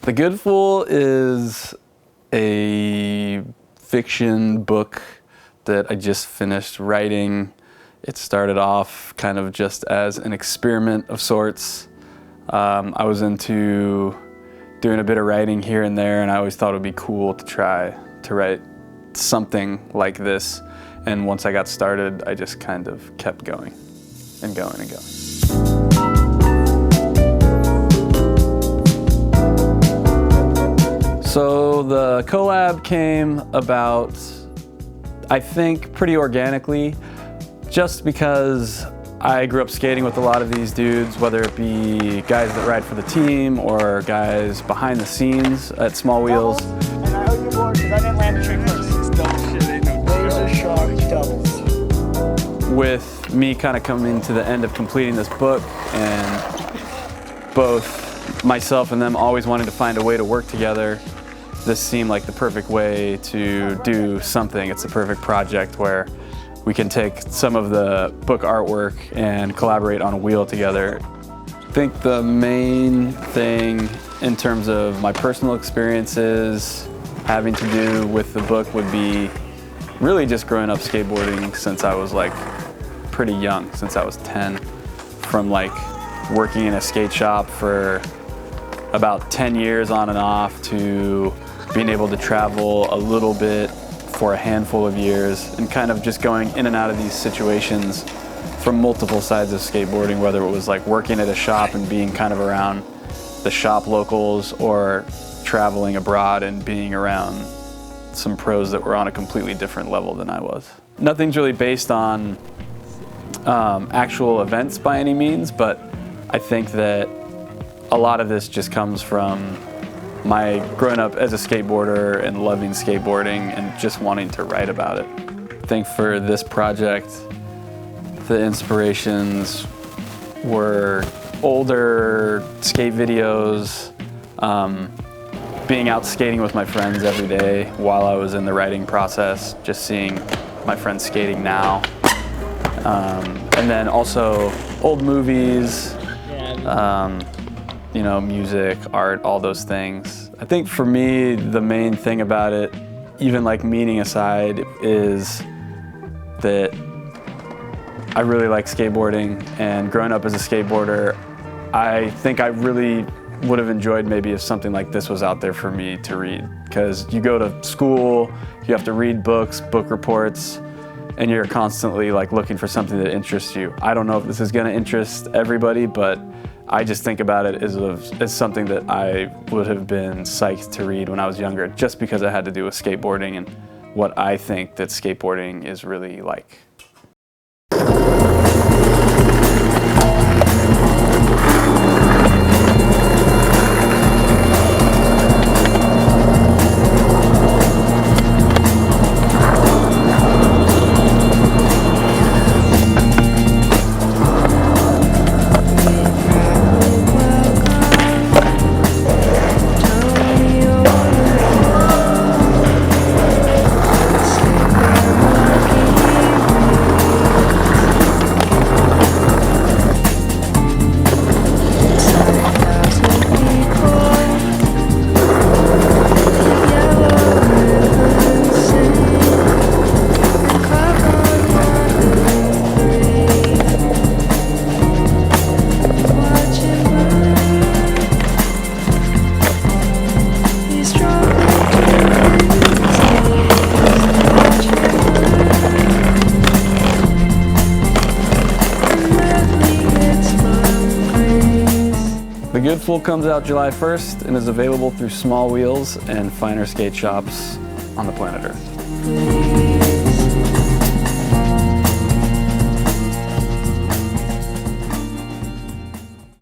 The Good Fool is a fiction book that I just finished writing. It started off kind of just as an experiment of sorts. I was into doing a bit of writing here and there, and I always thought it would be cool to try to write something like this. And once I got started, I just kind of kept going and going and going. So the collab came about, I think, pretty organically, just because I grew up skating with a lot of these dudes, whether it be guys that ride for the team or guys behind the scenes at Small Wheels. And I owe you more because I didn't land the trick first. It's double shit, ain't no laser shark doubles. With me kind of coming to the end of completing this book, and both myself and them always wanting to find a way to work together, this seemed like the perfect way to do something. It's the perfect project where we can take some of the book artwork and collaborate on a wheel together. I think the main thing in terms of my personal experiences having to do with the book would be really just growing up skateboarding since I was like pretty young, since I was 10. From like working in a skate shop for about 10 years on and off to being able to travel a little bit for a handful of years and kind of just going in and out of these situations from multiple sides of skateboarding, whether it was like working at a shop and being kind of around the shop locals or traveling abroad and being around some pros that were on a completely different level than I was. Nothing's really based on actual events by any means, but I think that a lot of this just comes from my growing up as a skateboarder and loving skateboarding and just wanting to write about it. I think for this project, the inspirations were older skate videos, being out skating with my friends every day while I was in the writing process, just seeing my friends skating now. And then also old movies, you know, music, art, all those things. I think for me, the main thing about it, even like meaning aside, is that I really like skateboarding, and growing up as a skateboarder, I think I really would have enjoyed maybe if something like this was out there for me to read. Because you go to school, you have to read books, book reports, and you're constantly like looking for something that interests you. I don't know if this is gonna interest everybody, but I just think about it as something that I would have been psyched to read when I was younger, just because it had to do with skateboarding and what I think that skateboarding is really like. The Good Fool comes out July 1st and is available through Small Wheels and finer skate shops on the planet Earth.